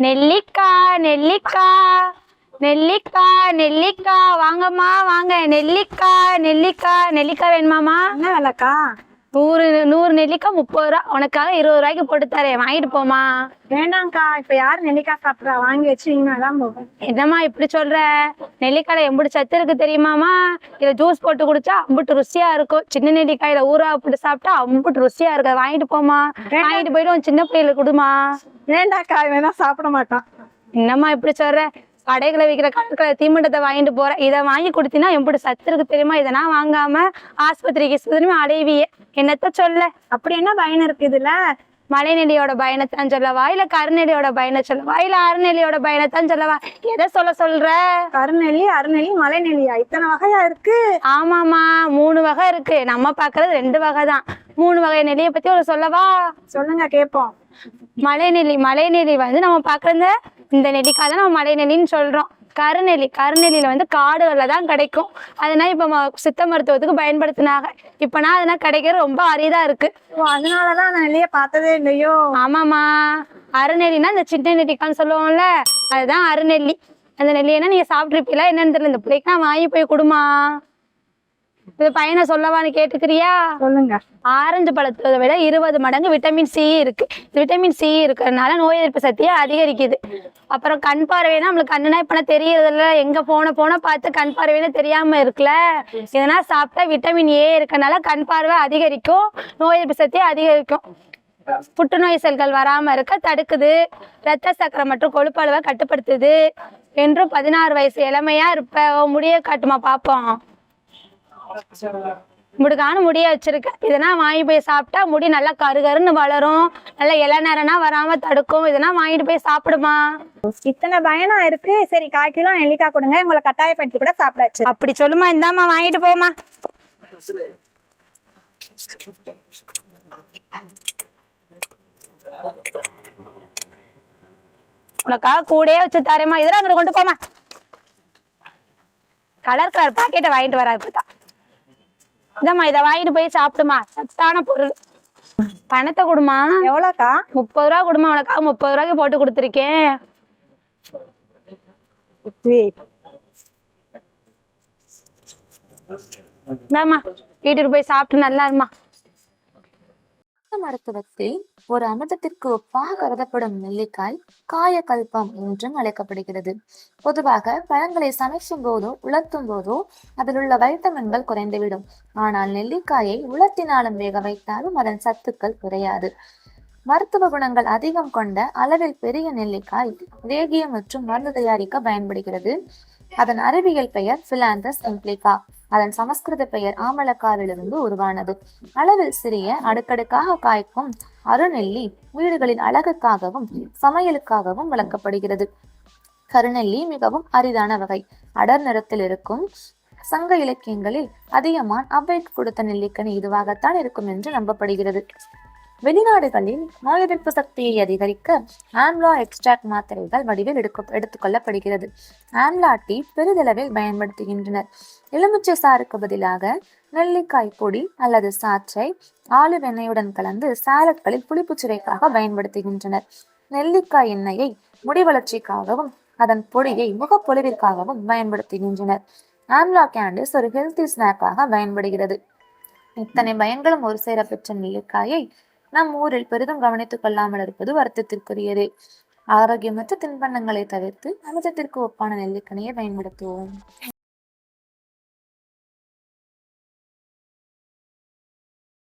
நெல்லிக்காய் நெல்லிக்காய் நெல்லிக்காய் நெல்லிக்காய் வாங்கம்மா வாங்க. நெல்லிக்காய் நெல்லிக்காய் நெல்லிக்காய் வேணுமாமா? என்ன விலைக்கா? 100 நெல்லிக்காய் 30 ரூபா. உனக்காக 20 ரூபாய்க்கு போட்டு தரேன், வாங்கிட்டு போமா. வேண்டாம்க்கா, இப்ப யாரு நெல்லிக்காய் சாப்பிட்றா? வாங்கி வச்சீங்கன்னா தான் போகும். என்னம்மா இப்படி சொல்ற? நெல்லிக்காயில எம்புட்டு சத்து இருக்கு தெரியுமாமா? இதை ஜூஸ் போட்டு குடிச்சா அம்புட்டு ருசியா இருக்கும். சின்ன நெல்லிக்காயில ஊறா போட்டு சாப்பிட்டா அம்புட்டு ருசியா இருக்கு. வாங்கிட்டு போமா. வாங்கிட்டு போயிட்டு உன் சின்ன பிள்ளைகளுக்கு கொடுமா. வேண்டாக்கா, வேணா சாப்பிட மாட்டான். என்னம்மா இப்படி சொல்ற? கடைகளை விற்கிற கலர் தீமண்டத்தை வாங்கிட்டு போற. இதை வாங்கி கொடுத்தீங்கன்னா எம்புட்டு சத்து இருக்கு தெரியுமா? இதெல்லாம் வாங்காம ஆஸ்பத்திரிக்கு அடைவியே. என்னத்த சொல்ல? அப்படி என்ன பயன் இருக்கு இதுல? மலைநெல்லியோட பயணத்தான் சொல்லவா, இல்ல கருநெல்லியோட பயணம் சொல்லவா, இல்ல அருநெல்லியோட பயணத்தான் சொல்லவா? எதை சொல்ற? கருநெல்லி, அருநெல்லி, மலைநெல்லியா? இத்தனை வகையா இருக்கு? ஆமாமா, 3 வகை இருக்கு. நம்ம பாக்குறது 2 வகை தான். 3 வகை நெல்லியை பத்தி ஒரு சொல்லவா? சொல்லுங்க கேட்போம். மலைநெல்லி நம்ம பாக்குறது இந்த நெல்லிக்காய் தான் நம்ம மலைநெல்லின்னு சொல்றோம். கருநெல்லியில காடுகள்ல தான் கிடைக்கும். அதனால இப்ப சித்த மருத்துவத்துக்கு பயன்படுத்தினாங்க. இப்பனா அதெல்லாம் கிடைக்கிறது ரொம்ப அரிதா இருக்கு. அதனாலதான் அந்த நெல்லிய பார்த்ததே இல்லையோ? ஆமாமா, அருநெல்லினா இந்த சின்ன நெல்லிக்கான்னு சொல்லுவோம்ல, அதுதான் அருநெல்லி. அந்த நெல்லியனா நீங்க சாப்பிட்டுருப்பீங்களா என்னன்னு தெரியல. இந்த பிள்ளைக்கு நான் வாங்கி போய் கொடுமா. இது பையனை சொல்லவான்னு கேட்டுக்கிறியா? சொல்லுங்க. ஆரஞ்சு பழத்தை விட 20 மடங்கு விட்டமின் சி இருக்கு. விட்டமின் சி இருக்கிறதுனால நோய் எதிர்ப்பு சக்தியை அதிகரிக்குது. அப்புறம் கண் பார்வைனா நம்மளுக்கு கண்ணுனா இப்ப தெரியறதில்ல, எங்க போன பார்த்து கண் பார்வைன்னு தெரியாம இருக்குல்ல. இதெல்லாம் சாப்பிட்டா விட்டமின் ஏ இருக்கனால கண் பார்வை அதிகரிக்கும், நோய் எதிர்ப்பு சக்தியை அதிகரிக்கும். புற்றுநோய் செல்கள் வராம இருக்க தடுக்குது. ரத்த சக்கரை மற்றும் கொழுப்பு அளவை கட்டுப்படுத்துது. என்றும் 16 வயசு இளமையா இருப்ப. முடிய காட்டுமா பாப்போம். முடிக்கான முடிய வச்சிருக்க. இதெல்லாம் வாங்கி போய் சாப்பிட்டா முடி நல்லா கருகருன்னு வளரும். நல்லா இளநரனா வராம தடுக்கும். இதெல்லாம் வாங்கிட்டு போய் சாப்பிடுமா. இத்தனை பயனா இருக்கு. சரி, 1/4 கிலோ நெல்லிக்காய் கொடுங்க, உங்களை கட்டாயப்படுத்தி கூட சாப்பிடாச்சு. அப்படி சொல்லுமா. இந்தாமா வாங்கிட்டு போமா. உனக்காக கூடயே வச்சு தரேமா. இதெல்லாம் அங்க கொண்டு போமா. கலர் பாக்கெட்டை வாங்கிட்டு வரா. இப்பதான் இதாம்மா, இதை வாங்கிட்டு போய் சாப்பிடுமா. சத்தான பொருள். பணத்தை கொடுமா. எவ்வளோக்கா? 30 ரூபா கொடுமா. உனக்காக 30 ரூபாய்க்கு போட்டு கொடுத்துருக்கேன். இந்தாம்மா, வீட்டுக்கு போய் சாப்பிட்டு நல்லா இருமா. மருத்துவத்தில் ஒரு அமிர்தத்திற்கு ஒப்பாக கருதப்படும் நெல்லிக்காய் காயகல்பம் என்றும் அழைக்கப்படுகிறது. பொதுவாக பழங்களை சமைக்கும் போதோ உலர்த்தும் போதோ அதில் உள்ள வைட்டமின்கள் குறைந்துவிடும். ஆனால் நெல்லிக்காயை உலர்த்தினாலும் வேக வைத்தாலும் அதன் சத்துக்கள் குறையாது. மருத்துவ குணங்கள் அதிகம் கொண்ட அளவில் பெரிய நெல்லிக்காய் லேகியம் மற்றும் மருந்து தயாரிக்க பயன்படுகிறது. அதன் அறிவியல் பெயர் பிலாந்தஸ் இம்ப்ளிகா. அதன் சமஸ்கிருத பெயர் ஆமலக்காவிலிருந்து உருவானது. அளவில் சிறிய அடுக்கடுக்காக காய்க்கும் அருநெல்லி வீடுகளின் அழகுக்காகவும் சமையலுக்காகவும் வளர்க்கப்படுகிறது. கருநெல்லி மிகவும் அரிதான வகை. அடர் நிறத்தில் இருக்கும். சங்க இலக்கியங்களில் அதிகமான் அவ்வைக்கு கொடுத்த நெல்லிக்கனி இதுவாகத்தான் இருக்கும் என்று நம்பப்படுகிறது. வெளிநாடுகளில் நோய் எதிர்ப்பு சக்தியை அதிகரிக்க ஆம்லா எக்ஸ்ட்ராக்ட் மாத்திரைகள் வடிவில் எடுத்துக்கொள்ளப்படுகிறது. ஆம்லா டீ பெரிதளவில் பயன்படுத்துகின்றனர். எலுமிச்சை சாருக்கு பதிலாக நெல்லிக்காய் பொடி அல்லது சாற்றை ஆலிவ் எண்ணெயுடன் கலந்து சாலட்களில் புளிப்பு சுவைக்காக பயன்படுத்துகின்றனர். நெல்லிக்காய் எண்ணெயை முடி வளர்ச்சிக்காகவும் அதன் பொடியை முகப்பொலிவிற்காகவும் பயன்படுத்துகின்றனர். ஆம்லா கேண்டிஸ் ஒரு ஹெல்தி ஸ்நாக்காக பயன்படுகிறது. இத்தனை பயன்களும் ஒரு சேர பெற்ற நெல்லிக்காயை நம் ஊரில் பெரிதும் கவனித்துக் கொள்ளாமல் இருப்பது வருத்தத்திற்குரியது. ஆரோக்கியமற்ற தின்பண்டங்களை தவிர்த்து அமிர்தத்திற்கு ஒப்பான நெல்லிக்கனியை பயன்படுத்துவோம்.